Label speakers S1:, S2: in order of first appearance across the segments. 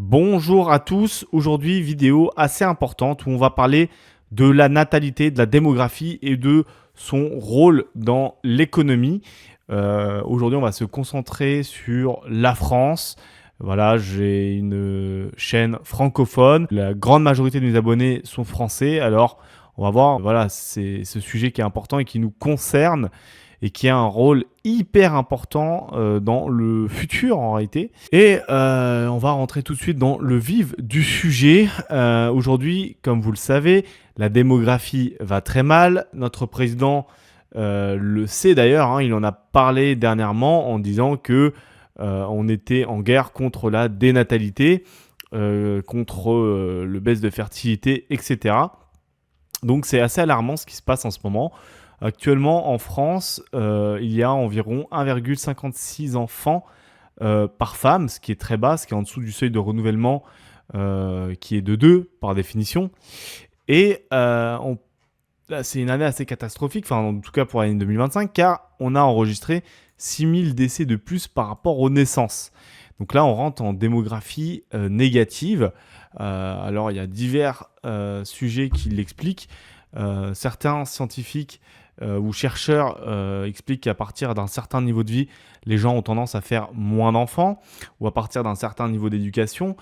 S1: Bonjour à tous, aujourd'hui vidéo assez importante où on va parler de la natalité, de la démographie et de son rôle dans l'économie. Aujourd'hui on va se concentrer sur la France. Voilà, j'ai une chaîne francophone, la grande majorité de mes abonnés sont français, alors on va voir, voilà, c'est ce sujet qui est important et qui nous concerne et qui a un rôle hyper important dans le futur en réalité. Et on va rentrer tout de suite dans le vif du sujet. Aujourd'hui, comme vous le savez, la démographie va très mal. Notre président le sait d'ailleurs, hein, il en a parlé dernièrement en disant que on était en guerre contre la dénatalité, contre le baisse de fertilité, etc. Donc c'est assez alarmant ce qui se passe en ce moment. Actuellement, en France, il y a environ 1,56 enfants par femme, ce qui est très bas, ce qui est en dessous du seuil de renouvellement qui est de 2 par définition. Et là, c'est une année assez catastrophique, enfin en tout cas pour l'année 2025, car on a enregistré 6000 décès de plus par rapport aux naissances. Donc là, on rentre en démographie négative. Alors, il y a divers sujets qui l'expliquent. Certains scientifiques ou chercheurs expliquent qu'à partir d'un certain niveau de vie, les gens ont tendance à faire moins d'enfants, ou à partir d'un certain niveau d'éducation.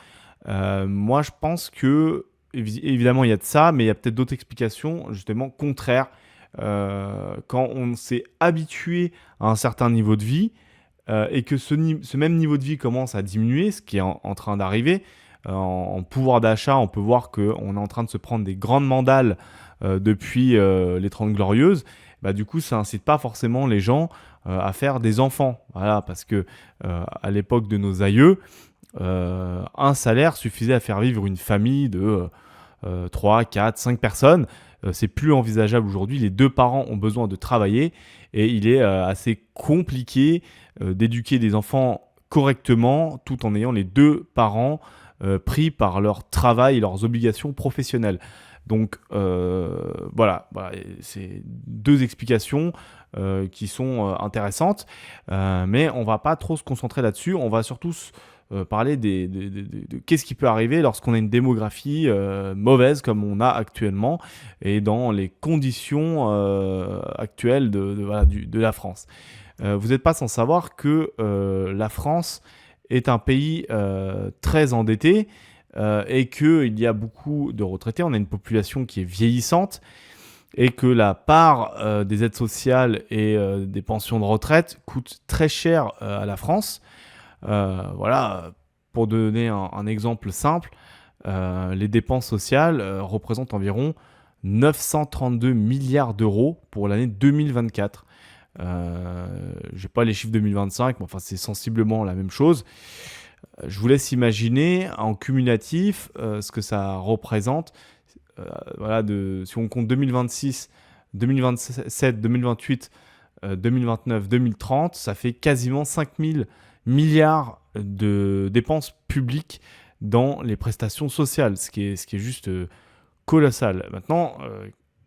S1: Moi, je pense que, évidemment, il y a de ça, mais il y a peut-être d'autres explications, justement, contraires. Quand on s'est habitué à un certain niveau de vie, et que ce même niveau de vie commence à diminuer, ce qui est en train d'arriver, en pouvoir d'achat, on peut voir qu'on est en train de se prendre des grandes mandales depuis les 30 Glorieuses. Bah, du coup, ça incite pas forcément les gens à faire des enfants. Voilà, parce que à l'époque de nos aïeux, un salaire suffisait à faire vivre une famille de 3, 4, 5 personnes. C'est plus envisageable aujourd'hui. Les deux parents ont besoin de travailler et il est assez compliqué d'éduquer des enfants correctement tout en ayant les deux parents pris par leur travail et leurs obligations professionnelles. Donc voilà, c'est deux explications qui sont intéressantes, mais on va pas trop se concentrer là-dessus. On va surtout parler de qu'est-ce qui peut arriver lorsqu'on a une démographie mauvaise comme on a actuellement et dans les conditions actuelles voilà, de la France. Vous n'êtes pas sans savoir que la France est un pays très endetté et qu'il y a beaucoup de retraités. On a une population qui est vieillissante et que la part des aides sociales et des pensions de retraite coûte très cher à la France. Voilà, pour donner un exemple simple, les dépenses sociales représentent environ 932 milliards d'euros pour l'année 2024. Je n'ai pas les chiffres 2025, mais enfin c'est sensiblement la même chose. Je vous laisse imaginer en cumulatif ce que ça représente. Voilà, si on compte 2026, 2027, 2028, 2029, 2030, ça fait quasiment 5000 milliards de dépenses publiques dans les prestations sociales, ce qui est juste colossal. Maintenant,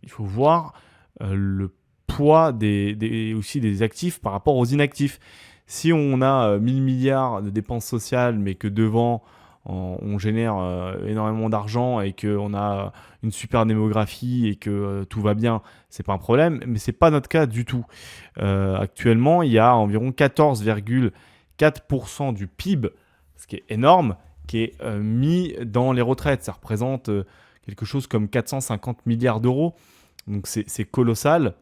S1: il faut voir le poids aussi des actifs par rapport aux inactifs. Si on a 1000 milliards de dépenses sociales, mais que devant, on génère énormément d'argent et qu'on a une super démographie et que tout va bien, c'est pas un problème, mais c'est pas notre cas du tout. Actuellement, il y a environ 14,4% du PIB, ce qui est énorme, qui est mis dans les retraites. Ça représente quelque chose comme 450 milliards d'euros. Donc c'est colossal.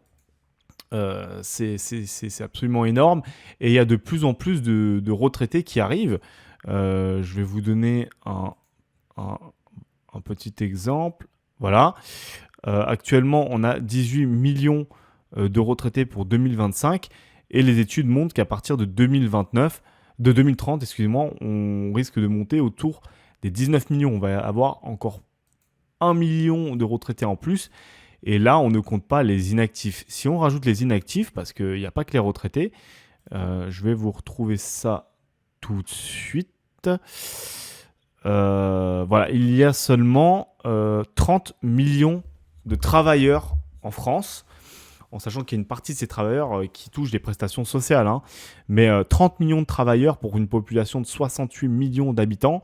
S1: C'est absolument énorme. Et il y a de plus en plus de retraités qui arrivent. Je vais vous donner un petit exemple. Voilà. Actuellement, on a 18 millions de retraités pour 2025. Et les études montrent qu'à partir de 2030, excusez-moi, on risque de monter autour des 19 millions. On va avoir encore 1 million de retraités en plus. Et là, on ne compte pas les inactifs. Si on rajoute les inactifs, parce qu'il n'y a pas que les retraités, je vais vous retrouver ça tout de suite. Voilà, il y a seulement 30 millions de travailleurs en France, en sachant qu'il y a une partie de ces travailleurs qui touchent des prestations sociales. Hein. Mais 30 millions de travailleurs pour une population de 68 millions d'habitants,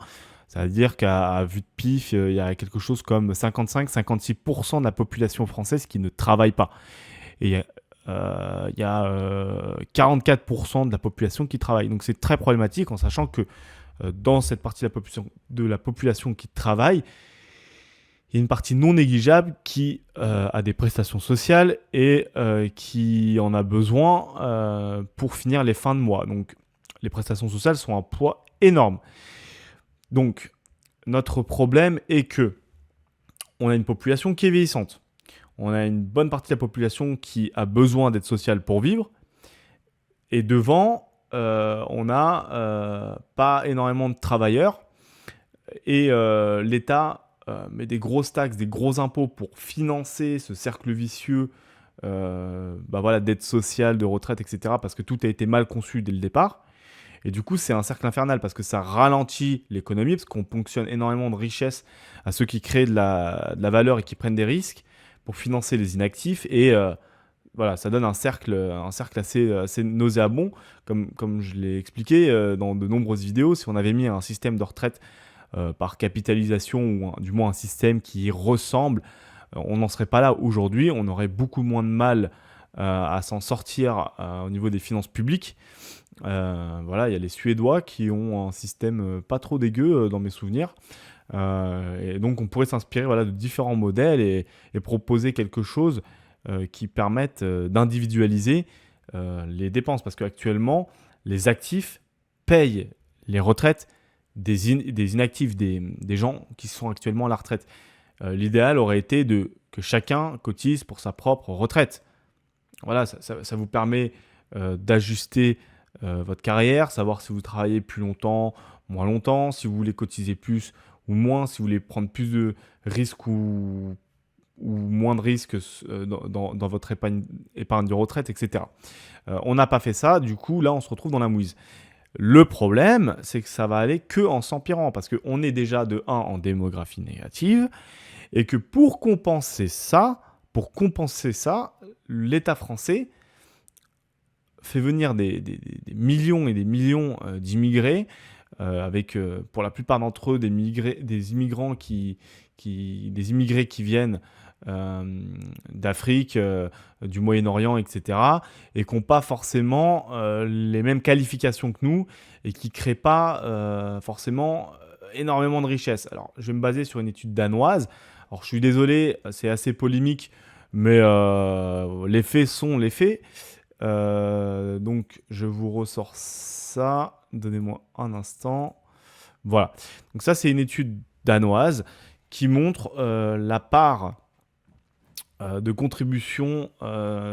S1: Ça veut dire qu'à vue de pif, il y a quelque chose comme 55-56% de la population française qui ne travaille pas. Et il y a 44% de la population qui travaille. Donc c'est très problématique en sachant que dans cette partie de la population qui travaille, il y a une partie non négligeable qui a des prestations sociales et qui en a besoin pour finir les fins de mois. Donc les prestations sociales sont un poids énorme. Donc notre problème est que on a une population qui est vieillissante. On a une bonne partie de la population qui a besoin d'être sociale pour vivre. Et devant, on n'a pas énormément de travailleurs. Et l'État met des grosses taxes, des gros impôts pour financer ce cercle vicieux d'aide sociale, de retraite, etc. Parce que tout a été mal conçu dès le départ. Et du coup, c'est un cercle infernal parce que ça ralentit l'économie, parce qu'on ponctionne énormément de richesses à ceux qui créent de la valeur et qui prennent des risques pour financer les inactifs. Et voilà, ça donne un cercle assez nauséabond. Comme je l'ai expliqué dans de nombreuses vidéos, si on avait mis un système de retraite par capitalisation, ou du moins un système qui y ressemble, on n'en serait pas là aujourd'hui. On aurait beaucoup moins de mal à s'en sortir au niveau des finances publiques. Voilà, il y a les Suédois qui ont un système pas trop dégueu dans mes souvenirs. Et donc on pourrait s'inspirer de différents modèles et proposer quelque chose qui permette d'individualiser les dépenses. Parce qu'actuellement, les actifs payent les retraites des inactifs, des gens qui sont actuellement à la retraite. L'idéal aurait été que chacun cotise pour sa propre retraite. Voilà, ça vous permet d'ajuster votre carrière, savoir si vous travaillez plus longtemps, moins longtemps, si vous voulez cotiser plus ou moins, si vous voulez prendre plus de risques ou moins de risques dans votre épargne de retraite, etc. On n'a pas fait ça, du coup là on se retrouve dans la mouise. Le problème, c'est que ça va aller que en s'empirant, parce qu'on est déjà de 1 en démographie négative, et que pour compenser ça, l'État français fait venir des millions et des millions d'immigrés, avec pour la plupart d'entre eux des immigrés qui viennent d'Afrique, du Moyen-Orient, etc. et qui n'ont pas forcément les mêmes qualifications que nous et qui ne créent pas forcément énormément de richesses. Alors, je vais me baser sur une étude danoise. Alors, je suis désolé, c'est assez polémique, mais les faits sont les faits. Donc, je vous ressors ça. Donnez-moi un instant. Voilà. Donc, ça, c'est une étude danoise qui montre la part de contribution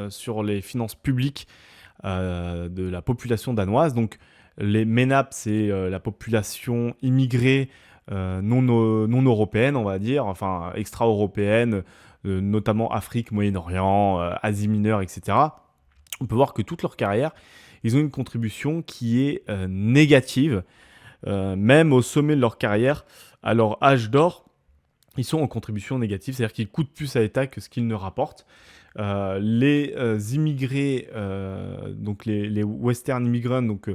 S1: sur les finances publiques de la population danoise. Donc, les MENAP, c'est la population immigrée non européenne, on va dire, enfin extra-européenne, notamment Afrique, Moyen-Orient, Asie mineure, etc. On peut voir que toute leur carrière, ils ont une contribution qui est négative, même au sommet de leur carrière, à leur âge d'or, ils sont en contribution négative, c'est-à-dire qu'ils coûtent plus à l'État que ce qu'ils ne rapportent. Les immigrés, donc les Western immigrants, donc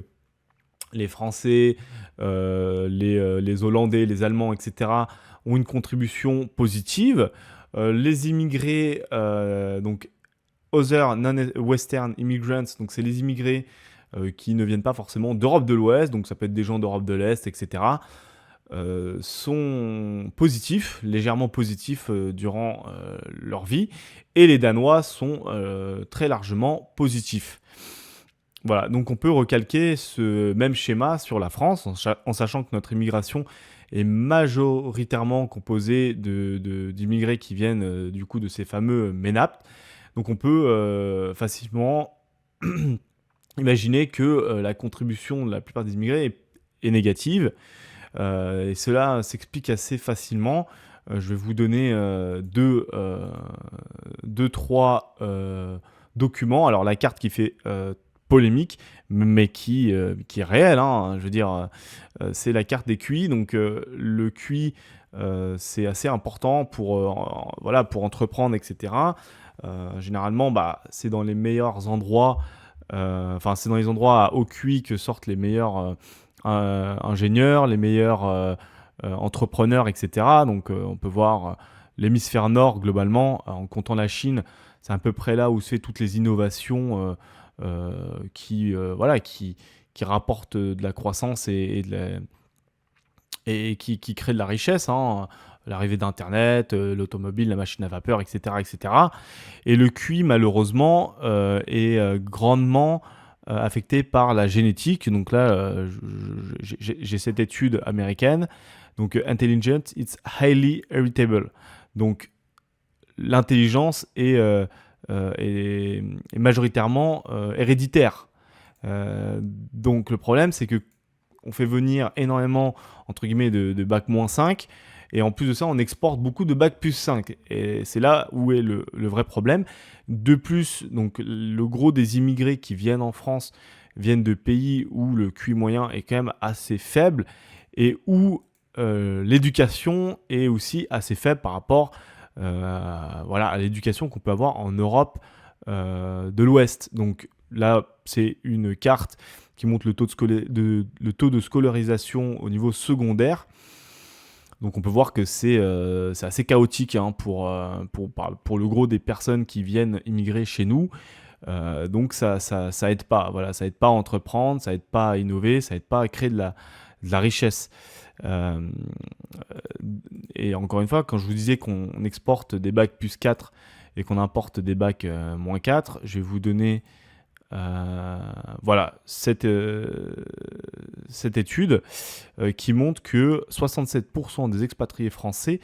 S1: les Français, les Hollandais, les Allemands, etc., ont une contribution positive. Les immigrés, donc Other non-Western immigrants, donc c'est les immigrés qui ne viennent pas forcément d'Europe de l'Ouest, donc ça peut être des gens d'Europe de l'Est, etc., sont positifs, légèrement positifs durant leur vie, et les Danois sont très largement positifs. Voilà, donc on peut recalquer ce même schéma sur la France, en sachant que notre immigration est majoritairement composée d'immigrés qui viennent du coup de ces fameux MENAP. Donc on peut facilement imaginer que la contribution de la plupart des immigrés est négative. Et cela s'explique assez facilement. Je vais vous donner trois documents. Alors la carte qui fait polémique, mais qui est réelle, hein. Je veux dire, c'est la carte des QI. Donc le QI, c'est assez important pour entreprendre, etc. Généralement, c'est dans les meilleurs endroits, c'est dans les endroits à haut QI que sortent les meilleurs ingénieurs, les meilleurs entrepreneurs, etc. Donc on peut voir l'hémisphère nord globalement, en comptant la Chine, c'est à peu près là où se fait toutes les innovations qui rapportent de la croissance et qui créent de la richesse, hein. L'arrivée d'Internet, l'automobile, la machine à vapeur, etc. etc. Et le QI, malheureusement, est grandement affecté par la génétique. Donc là, j'ai cette étude américaine. Donc, intelligent, it's highly heritable. Donc, l'intelligence est majoritairement héréditaire. Donc, le problème, c'est que on fait venir énormément, entre guillemets, de bac -5. Et en plus de ça, on exporte beaucoup de bac +5. Et c'est là où est le vrai problème. De plus, donc, le gros des immigrés qui viennent en France viennent de pays où le QI moyen est quand même assez faible et où l'éducation est aussi assez faible par rapport à l'éducation qu'on peut avoir en Europe de l'Ouest. Donc là, c'est une carte qui montre le taux de scolarisation au niveau secondaire. Donc on peut voir que c'est assez chaotique, hein, pour le gros des personnes qui viennent immigrer chez nous. Donc ça aide pas. Voilà, ça aide pas à entreprendre, ça aide pas à innover, ça aide pas à créer de la richesse. Euh, et encore une fois, quand je vous disais qu'on exporte des bacs +4 et qu'on importe des bacs -4, je vais vous donner cette étude qui montre que 67% des expatriés français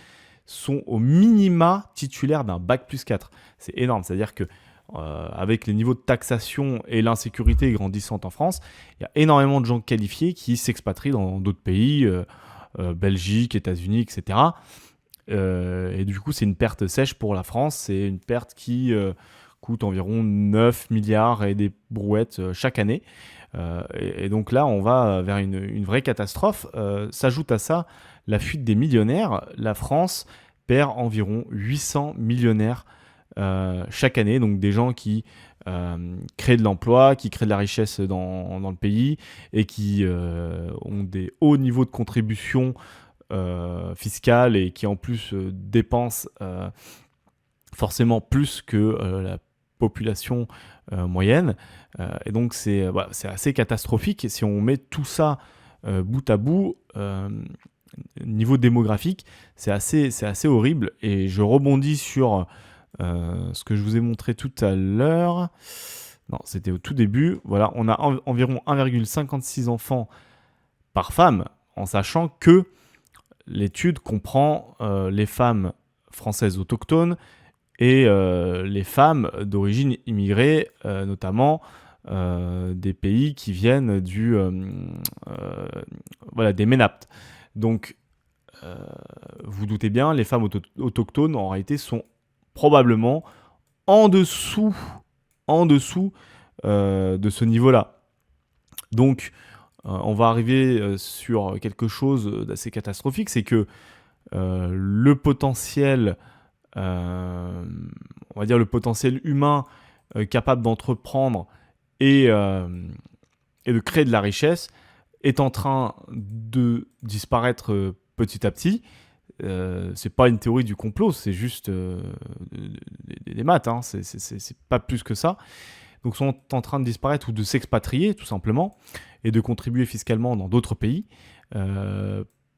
S1: sont au minima titulaires d'un bac +4. C'est énorme, c'est-à-dire que avec les niveaux de taxation et l'insécurité grandissante en France, il y a énormément de gens qualifiés qui s'expatrient dans d'autres pays, Belgique, États-Unis, etc. Et du coup, c'est une perte sèche pour la France. C'est une perte qui coûte environ 9 milliards et des brouettes chaque année. Et donc là, on va vers une vraie catastrophe. S'ajoute à ça la fuite des millionnaires. La France perd environ 800 millionnaires chaque année. Donc des gens qui créent de l'emploi, qui créent de la richesse dans le pays et qui ont des hauts niveaux de contribution fiscale et qui en plus dépensent forcément plus que la population moyenne. Et donc c'est assez catastrophique. Et si on met tout ça bout à bout, niveau démographique, c'est assez horrible. Et je rebondis sur ce que je vous ai montré tout à l'heure. Non, c'était au tout début. Voilà, on a environ 1,56 enfants par femme, en sachant que l'étude comprend les femmes françaises autochtones et les femmes d'origine immigrée, notamment des pays qui viennent des MENAPT. Donc, vous doutez bien, les femmes autochtones, en réalité, sont probablement en dessous de ce niveau-là. Donc, on va arriver sur quelque chose d'assez catastrophique, c'est que le potentiel, on va dire le potentiel humain capable d'entreprendre et de créer de la richesse est en train de disparaître petit à petit. C'est pas une théorie du complot, c'est juste des maths, hein, c'est pas plus que ça. Donc sont en train de disparaître ou de s'expatrier tout simplement et de contribuer fiscalement dans d'autres pays,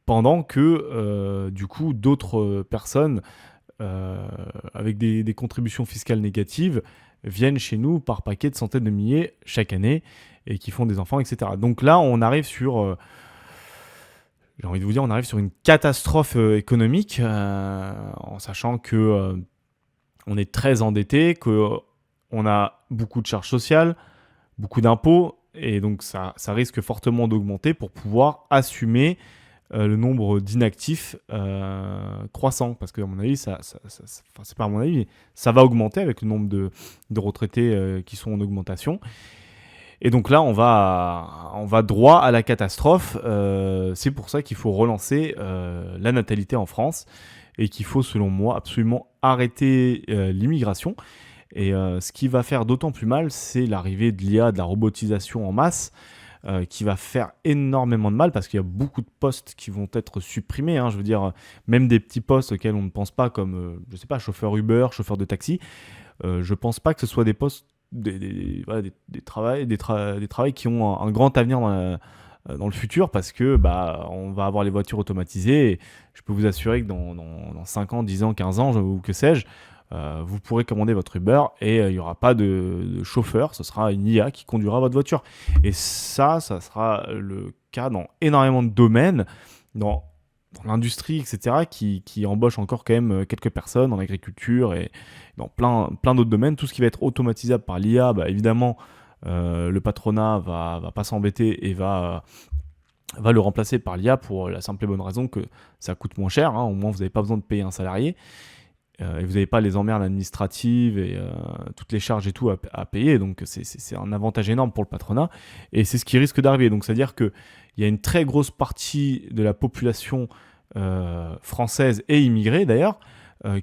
S1: pendant que du coup d'autres personnes avec des contributions fiscales négatives viennent chez nous par paquets de centaines de milliers chaque année et qui font des enfants, etc. Donc là on arrive sur j'ai envie de vous dire, on arrive sur une catastrophe économique, en sachant que on est très endetté, qu'on a beaucoup de charges sociales, beaucoup d'impôts, et donc ça risque fortement d'augmenter pour pouvoir assumer le nombre d'inactifs croissant. Parce que, à mon avis, c'est pas à mon avis, mais ça va augmenter avec le nombre de retraités qui sont en augmentation. Et donc là, on va droit à la catastrophe. C'est pour ça qu'il faut relancer la natalité en France et qu'il faut, selon moi, absolument arrêter l'immigration. Et ce qui va faire d'autant plus mal, c'est l'arrivée de l'IA, de la robotisation en masse, qui va faire énormément de mal parce qu'il y a beaucoup de postes qui vont être supprimés, hein. Je veux dire, même des petits postes auxquels on ne pense pas, comme, je sais pas, chauffeur Uber, chauffeur de taxi. Je pense pas que ce soit des postes, voilà, des travails qui ont un grand avenir dans le futur parce que bah, on va avoir les voitures automatisées. Et je peux vous assurer que dans 5 ans, 10 ans, 15 ans, ou que sais-je, vous pourrez commander votre Uber et il n'y aura pas de chauffeur, ce sera une IA qui conduira votre voiture. Et ça sera le cas dans énormément de domaines, dans, dans l'industrie, etc., qui embauche encore quand même quelques personnes, en agriculture et dans plein d'autres domaines. Tout ce qui va être automatisable par l'IA, bah, évidemment, le patronat va pas s'embêter et va le remplacer par l'IA pour la simple et bonne raison que ça coûte moins cher, hein. Au moins, vous n'avez pas besoin de payer un salarié et vous n'avez pas les emmerdes administratives et toutes les charges et tout à payer. Donc, c'est un avantage énorme pour le patronat et c'est ce qui risque d'arriver. Donc, c'est-à-dire qu'il y a une très grosse partie de la population française et immigrée d'ailleurs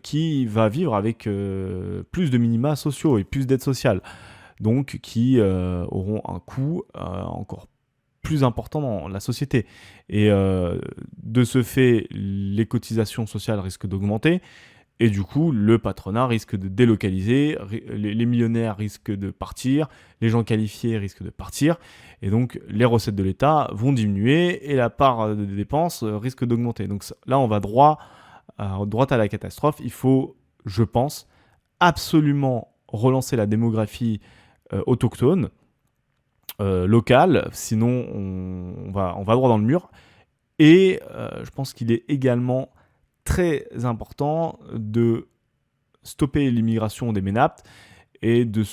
S1: qui va vivre avec plus de minima sociaux et plus d'aides sociales. Donc, qui auront un coût encore plus important dans la société. Et de ce fait, les cotisations sociales risquent d'augmenter. Et du coup, le patronat risque de délocaliser, les millionnaires risquent de partir, les gens qualifiés risquent de partir. Et donc, les recettes de l'État vont diminuer et la part des dépenses risque d'augmenter. Donc là, on va droit à la catastrophe. Il faut, je pense, absolument relancer la démographie autochtone, locale, sinon on va droit dans le mur. Et je pense qu'il est également très important de stopper l'immigration des MENAPT et de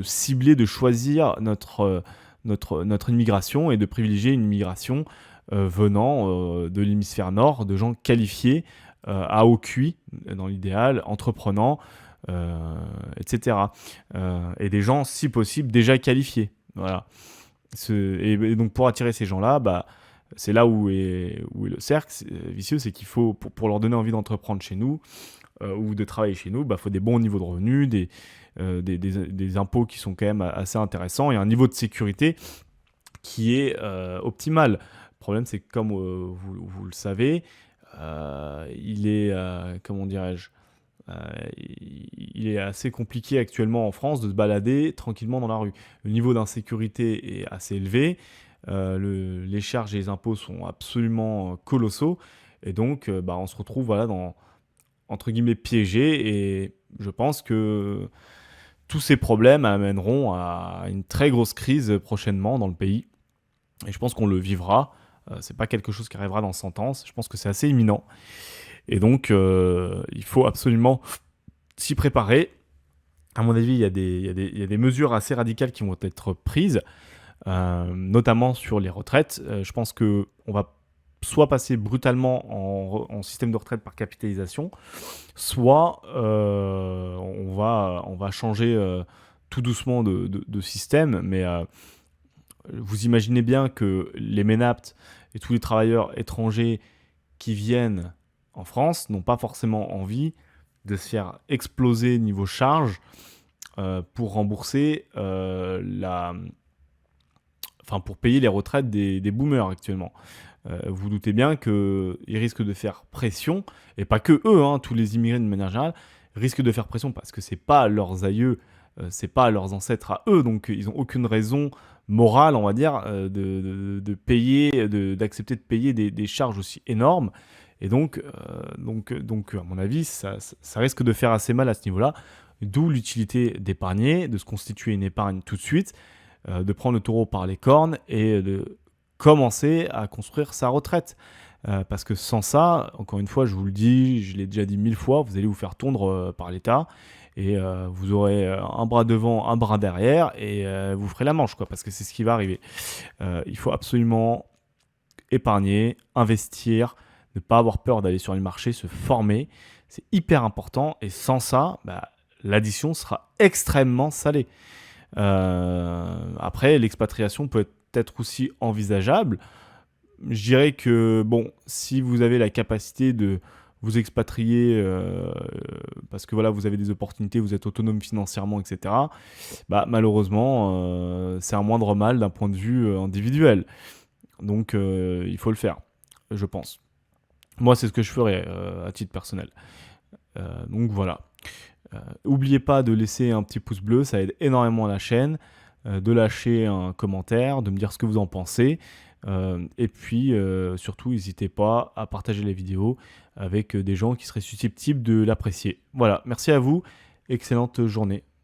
S1: cibler, de choisir notre immigration et de privilégier une immigration venant de l'hémisphère nord, de gens qualifiés à haut QI, dans l'idéal, entreprenants, etc. Et des gens, si possible, déjà qualifiés. Voilà. Et donc, pour attirer ces gens-là, bah, c'est là où est le cercle vicieux, c'est qu'il faut, pour leur donner envie d'entreprendre chez nous ou de travailler chez nous, bah, faut des bons niveaux de revenus, des impôts qui sont quand même assez intéressants et un niveau de sécurité qui est optimal. Le problème, c'est que comme vous le savez, il est, comment dirais-je, il est assez compliqué actuellement en France de se balader tranquillement dans la rue. Le niveau d'insécurité est assez élevé, les charges et les impôts sont absolument colossaux, et donc bah, on se retrouve voilà, entre guillemets piégé, et je pense que tous ces problèmes amèneront à une très grosse crise prochainement dans le pays, et je pense qu'on le vivra. C'est pas quelque chose qui arrivera dans 100 ans, je pense que c'est assez imminent. Et donc, il faut absolument s'y préparer. À mon avis, il y a des mesures assez radicales qui vont être prises, notamment sur les retraites. Je pense qu'on va soit passer brutalement en système de retraite par capitalisation, soit on va changer tout doucement de système. Mais vous imaginez bien que les MENAPT et tous les travailleurs étrangers qui viennent en France n'ont pas forcément envie de se faire exploser niveau charge pour rembourser pour payer les retraites des boomers actuellement. Vous doutez bien qu'ils risquent de faire pression, et pas que eux, hein, tous les immigrés de manière générale, risquent de faire pression parce que c'est pas leurs aïeux, c'est pas leurs ancêtres à eux, donc ils n'ont aucune raison morale, on va dire, de payer, d'accepter de payer des charges aussi énormes. Et donc, à mon avis, ça risque de faire assez mal à ce niveau-là. D'où l'utilité d'épargner, de se constituer une épargne tout de suite, de prendre le taureau par les cornes et de commencer à construire sa retraite. Parce que sans ça, encore une fois, je vous le dis, je l'ai déjà dit 1000 fois, vous allez vous faire tondre par l'État et vous aurez un bras devant, un bras derrière et vous ferez la manche, quoi, parce que c'est ce qui va arriver. Il faut absolument épargner, investir, ne pas avoir peur d'aller sur le marché, se former. C'est hyper important et sans ça, bah, l'addition sera extrêmement salée. Après, l'expatriation peut être aussi envisageable. Je dirais que, bon, si vous avez la capacité de vous expatriez parce que voilà, vous avez des opportunités, vous êtes autonome financièrement, etc. Bah, malheureusement, c'est un moindre mal d'un point de vue individuel. Donc, il faut le faire, je pense. Moi, c'est ce que je ferais à titre personnel. Donc voilà. N'oubliez pas de laisser un petit pouce bleu, ça aide énormément la chaîne, de lâcher un commentaire, de me dire ce que vous en pensez. Et puis surtout, n'hésitez pas à partager les vidéos avec des gens qui seraient susceptibles de l'apprécier. Voilà, merci à vous, excellente journée.